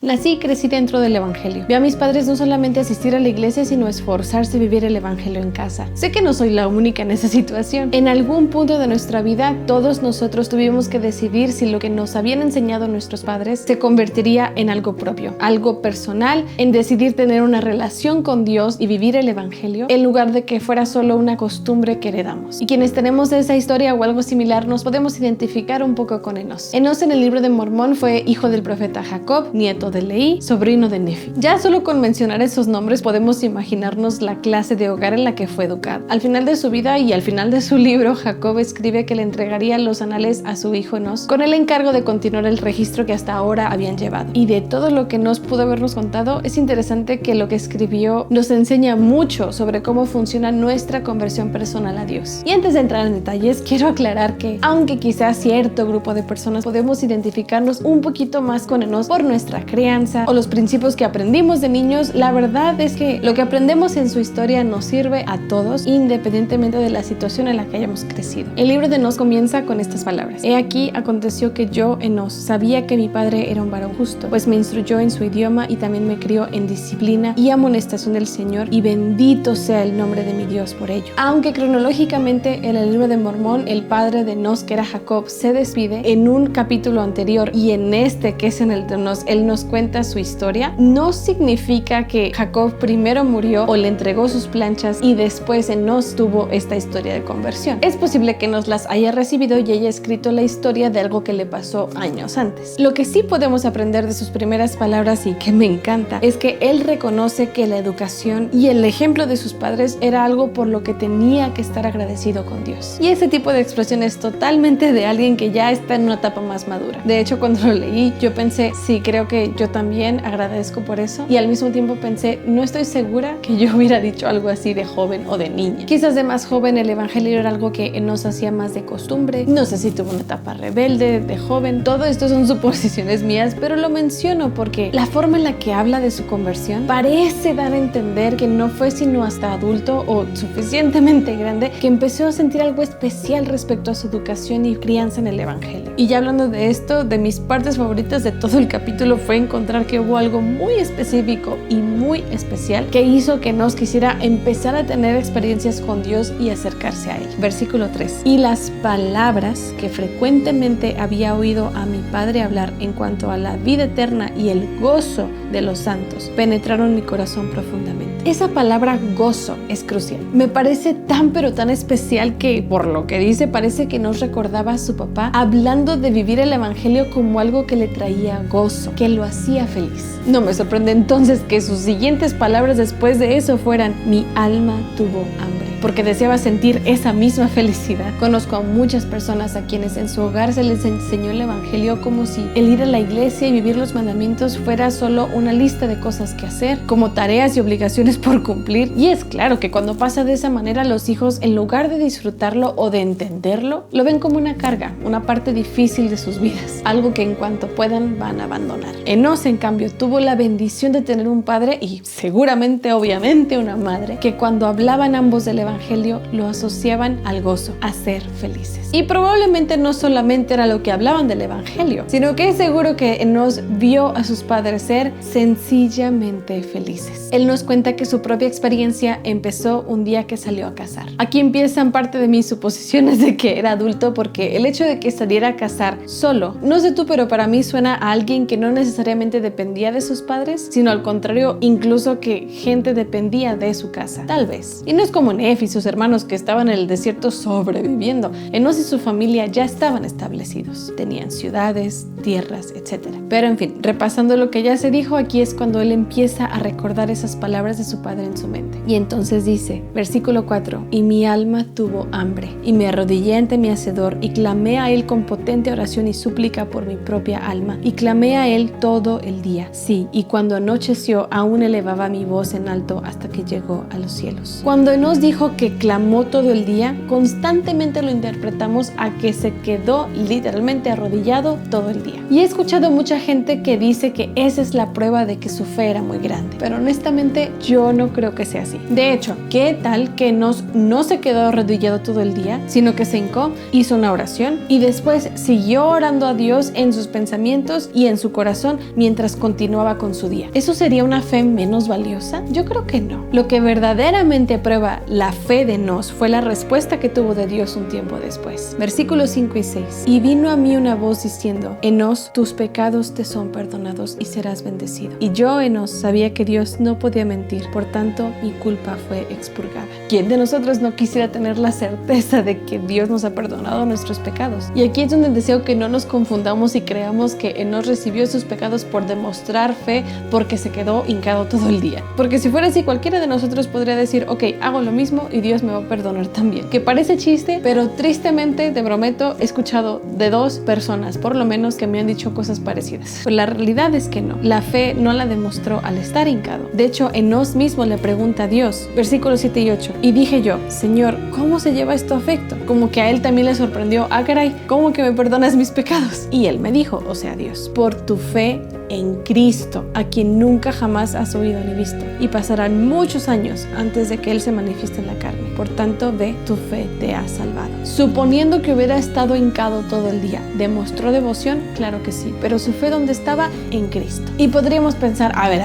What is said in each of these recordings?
Nací y crecí dentro del Evangelio. Vi a mis padres no solamente asistir a la iglesia, sino esforzarse a vivir el Evangelio en casa. Sé que no soy la única en esa situación. En algún punto de nuestra vida, todos nosotros tuvimos que decidir si lo que nos habían enseñado nuestros padres se convertiría en algo propio, algo personal, en decidir tener una relación con Dios y vivir el Evangelio, en lugar de que fuera solo una costumbre que heredamos. Y quienes tenemos esa historia o algo similar, nos podemos identificar un poco con Enos. Enos en el libro de Mormón fue hijo del profeta Jacob, nieto de Leí, sobrino de Nefi. Ya solo con mencionar esos nombres podemos imaginarnos la clase de hogar en la que fue educado. Al final de su vida y al final de su libro, Jacob escribe que le entregaría los anales a su hijo Enos con el encargo de continuar el registro que hasta ahora habían llevado. Y de todo lo que Enos pudo habernos contado, es interesante que lo que escribió nos enseña mucho sobre cómo funciona nuestra conversión personal a Dios. Y antes de entrar en detalles, quiero aclarar que, aunque quizás cierto grupo de personas podemos identificarnos un poquito más con Enos por nuestra crianza o los principios que aprendimos de niños, la verdad es que lo que aprendemos en su historia nos sirve a todos, independientemente de la situación en la que hayamos crecido. El libro de Enos comienza con estas palabras: He aquí, aconteció que yo, Enos, sabía que mi padre era un varón justo, pues me instruyó en su idioma y también me crió en disciplina y amonestación del Señor, y bendito sea el nombre de mi Dios por ello. Aunque cronológicamente en el libro de Mormón, el padre de Enos, que era Jacob, se despide en un capítulo anterior, y en este, que es en el de Enos, él nos cuenta su historia, no significa que Jacob primero murió o le entregó sus planchas y después Enos tuvo esta historia de conversión. Es posible que Enos las haya recibido y haya escrito la historia de algo que le pasó años antes. Lo que sí podemos aprender de sus primeras palabras, y que me encanta, es que él reconoce que la educación y el ejemplo de sus padres era algo por lo que tenía que estar agradecido con Dios. Y ese tipo de expresión es totalmente de alguien que ya está en una etapa más madura. De hecho, cuando lo leí, yo pensé, sí, creo que yo también agradezco por eso, y al mismo tiempo pensé, no estoy segura que yo hubiera dicho algo así de joven o de niña. Quizás de más joven el evangelio era algo que Enos hacía más de costumbre, no sé si tuvo una etapa rebelde de joven, todo esto son suposiciones mías, pero lo menciono porque la forma en la que habla de su conversión parece dar a entender que no fue sino hasta adulto o suficientemente grande que empezó a sentir algo especial respecto a su educación y crianza en el evangelio. Y ya hablando de esto, de mis partes favoritas de todo el capítulo fue encontrar que hubo algo muy específico y muy especial que hizo que nos quisiera empezar a tener experiencias con Dios y acercarse a Él. Versículo 3. Y las palabras que frecuentemente había oído a mi padre hablar en cuanto a la vida eterna y el gozo de los santos penetraron mi corazón profundamente. Esa palabra gozo es crucial. Me parece tan pero tan especial que, por lo que dice, parece que nos recordaba a su papá hablando de vivir el evangelio como algo que le traía gozo, que lo hacía feliz. No me sorprende entonces que sus siguientes palabras después de eso fueran: mi alma tuvo hambre, porque deseaba sentir esa misma felicidad. Conozco a muchas personas a quienes en su hogar se les enseñó el evangelio como si el ir a la iglesia y vivir los mandamientos fuera solo una lista de cosas que hacer, como tareas y obligaciones por cumplir. Y es claro que cuando pasa de esa manera, los hijos, en lugar de disfrutarlo o de entenderlo, lo ven como una carga, una parte difícil de sus vidas, algo que en cuanto puedan van a abandonar. Enos, en cambio, tuvo la bendición de tener un padre y seguramente, obviamente, una madre, que cuando hablaban ambos del evangelio lo asociaban al gozo, a ser felices. Y probablemente no solamente era lo que hablaban del evangelio, sino que es seguro que Enos vio a sus padres ser sencillamente felices. Él nos cuenta que su propia experiencia empezó un día que salió a cazar. Aquí empiezan parte de mis suposiciones de que era adulto, porque el hecho de que saliera a cazar solo, no sé tú, pero para mí suena a alguien que no necesariamente dependía de sus padres, sino al contrario, incluso que gente dependía de su casa, tal vez. Y no es como Nefi y sus hermanos que estaban en el desierto sobreviviendo. Enos y su familia ya estaban establecidos, tenían ciudades, tierras, etc. Pero en fin, repasando lo que ya se dijo, aquí es cuando él empieza a recordar esas palabras de su padre en su mente. Y entonces dice, versículo 4, y mi alma tuvo hambre, y me arrodillé ante mi hacedor, y clamé a él con potente oración y súplica por mi propia alma, y clamé a él todo el día. Sí, y cuando anocheció, aún elevaba mi voz en alto hasta que llegó a los cielos. Cuando Enos dijo uno que clamó todo el día, constantemente lo interpretamos a que se quedó literalmente arrodillado todo el día. Y he escuchado mucha gente que dice que esa es la prueba de que su fe era muy grande, pero honestamente yo no creo que sea así. De hecho, ¿qué tal que Enos no se quedó arrodillado todo el día, sino que se hincó, hizo una oración y después siguió orando a Dios en sus pensamientos y en su corazón mientras continuaba con su día? ¿Eso sería una fe menos valiosa? Yo creo que no. Lo que verdaderamente prueba la fe de Enos fue la respuesta que tuvo de Dios un tiempo después. Versículos 5 y 6. Y vino a mí una voz diciendo: Enos, tus pecados te son perdonados y serás bendecido. Y yo, Enos, sabía que Dios no podía mentir, por tanto mi culpa fue expurgada. ¿Quién de nosotros no quisiera tener la certeza de que Dios nos ha perdonado nuestros pecados? Y aquí es donde deseo que no nos confundamos y creamos que Enos recibió sus pecados por demostrar fe porque se quedó hincado todo el día. Porque si fuera así, cualquiera de nosotros podría decir: ok, hago lo mismo y Dios me va a perdonar también. Que parece chiste, pero tristemente, te prometo, he escuchado de 2 personas por lo menos que me han dicho cosas parecidas. Pero la realidad es que no. La fe no la demostró al estar hincado. De hecho, Enos mismo le pregunta a Dios, versículos 7 y 8, y dije yo: Señor, ¿cómo se lleva esto a efecto? Como que a él también le sorprendió: ah, caray, ¿cómo que me perdonas mis pecados? Y él me dijo, o sea, Dios: por tu fe en Cristo, a quien nunca jamás has oído ni visto, y pasarán muchos años antes de que Él se manifieste en la carne. Por tanto, ve, tu fe te ha salvado. Suponiendo que hubiera estado hincado todo el día, ¿demostró devoción? Claro que sí, pero su fe, ¿dónde estaba? En Cristo. Y podríamos pensar, a ver,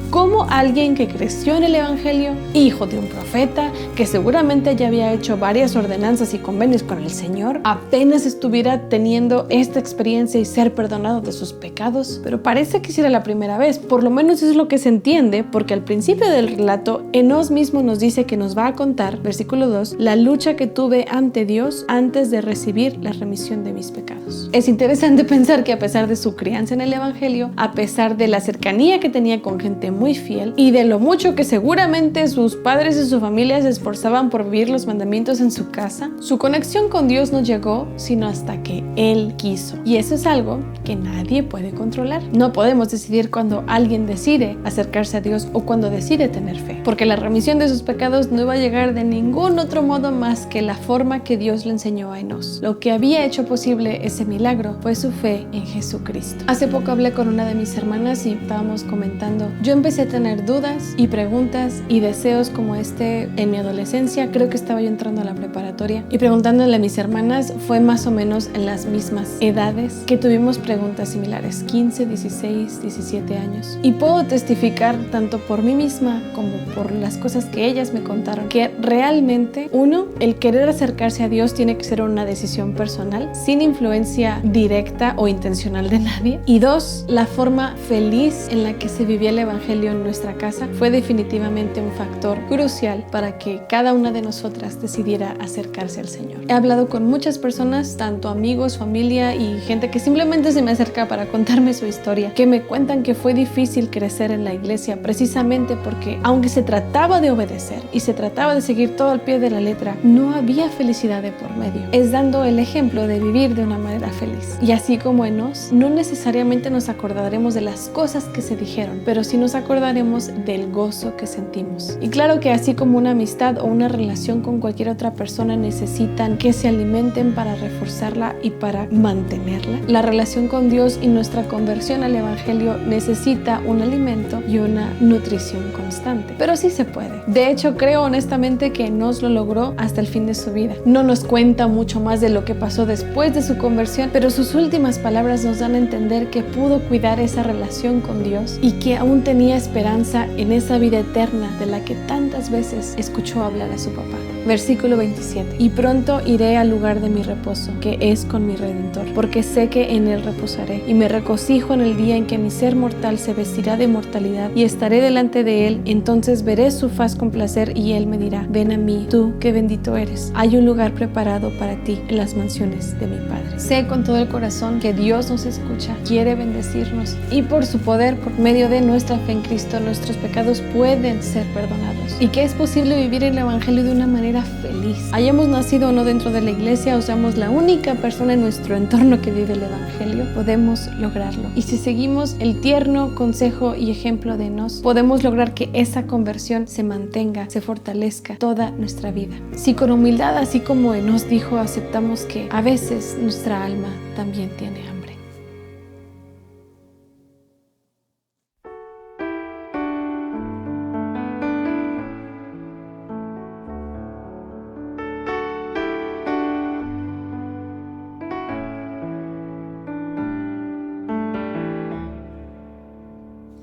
¿cómo alguien que creció en el Evangelio, hijo de un profeta, que seguramente ya había hecho varias ordenanzas y convenios con el Señor, apenas estuviera teniendo esta experiencia y ser perdonado de sus pecados? Pero parece que sí era la primera vez, por lo menos es lo que se entiende, porque al principio del relato, Enos mismo nos dice que nos va a contar, versículo 2, la lucha que tuve ante Dios antes de recibir la remisión de mis pecados. Es interesante pensar que a pesar de su crianza en el Evangelio, a pesar de la cercanía que tenía con gente muy fiel y de lo mucho que seguramente sus padres y su familia se esforzaban por vivir los mandamientos en su casa, su conexión con Dios no llegó sino hasta que Él quiso. Y eso es algo que nadie puede controlar. No podemos decidir cuando alguien decide acercarse a Dios o cuando decide tener fe, porque la remisión de sus pecados no iba a llegar de ningún otro modo más que la forma que Dios le enseñó a Enos. Lo que había hecho posible ese milagro fue su fe en Jesucristo. Hace poco hablé con una de mis hermanas y estábamos comentando, yo empecé a tener dudas y preguntas y deseos como este en mi adolescencia. Creo que estaba yo entrando a la preparatoria y preguntándole a mis hermanas, fue más o menos en las mismas edades que tuvimos preguntas similares, 15, 16, 17 años. Y puedo testificar tanto por mí misma como por las cosas que ellas me contaron, que realmente, uno, el querer acercarse a Dios tiene que ser una decisión personal, sin influencia directa o intencional de nadie. Y 2, la forma feliz en la que se vivía el Evangelio en nuestra casa fue definitivamente un factor crucial para que cada una de nosotras decidiera acercarse al Señor. He hablado con muchas personas, tanto amigos, familia y gente que simplemente se me acerca para contarme su historia, que me cuentan que fue difícil crecer en la iglesia precisamente porque, aunque se trataba de obedecer y se trataba de seguir todo al pie de la letra, no había felicidad de por medio. Es dando el ejemplo de vivir de una manera feliz. Y así como Enos, no necesariamente nos acordaremos de las cosas que se dijeron, pero sí nos acordaremos del gozo que sentimos. Y claro que así como una amistad o una relación con cualquier otra persona necesitan que se alimenten para reforzarla y para mantenerla, la relación con Dios y nuestra conversión al Evangelio necesita un alimento y una nutrición constante. Pero sí se puede. De hecho, creo honestamente que Enos lo logró hasta el fin de su vida. No nos cuenta mucho más de lo que pasó después de su conversión, pero sus últimas palabras nos dan a entender que pudo cuidar esa relación con Dios y que aún tenía esperanza en esa vida eterna de la que tantas veces escuchó hablar a su papá. Versículo 27. Y pronto iré al lugar de mi reposo, que es con mi Redentor, porque sé que en él reposaré, y me regocijo en el día en que mi ser mortal se vestirá de mortalidad, y estaré delante de él. Entonces veré su faz con placer, y él me dirá: ven a mí, tú que bendito eres. Hay un lugar preparado para ti en las mansiones de mi Padre. Sé con todo el corazón que Dios nos escucha, quiere bendecirnos, y por su poder, por medio de nuestra fe en Cristo, nuestros pecados pueden ser perdonados, y que es posible vivir el Evangelio de una manera manera feliz. Hayamos nacido o no dentro de la iglesia o seamos la única persona en nuestro entorno que vive el evangelio, podemos lograrlo. Y si seguimos el tierno consejo y ejemplo de Enos, podemos lograr que esa conversión se mantenga, se fortalezca toda nuestra vida. Si con humildad, así como Enos dijo, aceptamos que a veces nuestra alma también tiene hambre.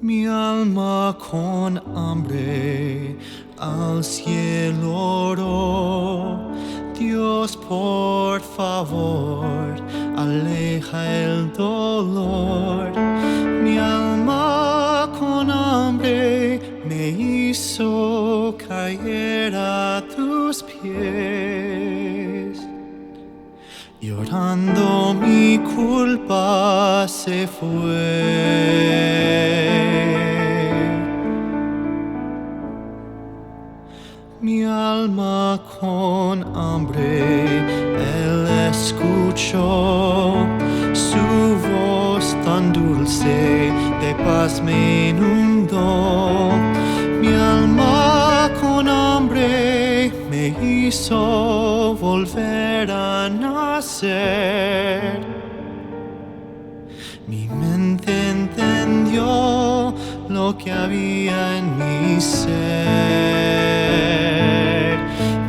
Mi alma con hambre al cielo oró. Dios, por favor, aleja el dolor. Mi alma con hambre me hizo caer a tus pies. Llorando mi culpa se fue. Mi alma con hambre, Él escuchó. Su voz tan dulce de paz me inundó. Mi alma con hambre me hizo volver a nacer. Mi mente entendió lo que había en mi ser.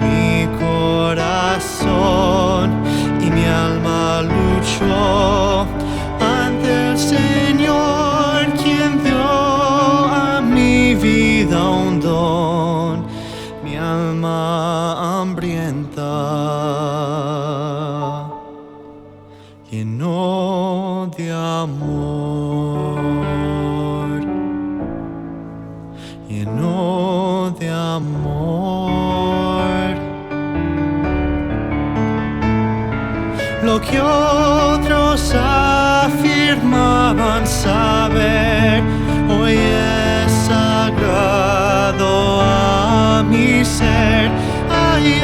Mi corazón y mi alma luchó ante el Señor, quien dio a mi vida un don. Mi alma hambrienta llenó de amor, lleno de amor. Lo que otros afirmaban saber, hoy es sagrado a mi ser. Hay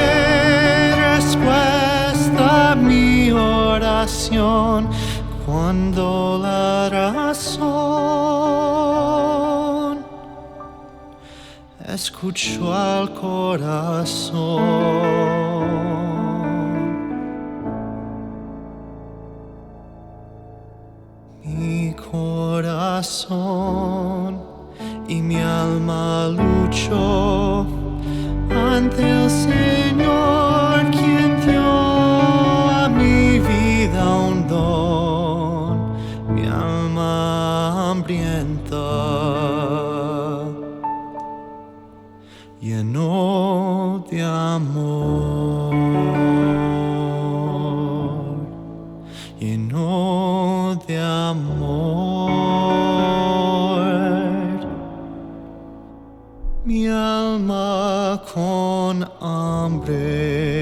respuesta a mi oración cuando la razón escuchó al corazón. Mi corazón y mi alma luchó ante el Señor, quien dio a mi vida un don. Mi alma hambrienta lleno de amor, lleno de amor. Mi alma con hambre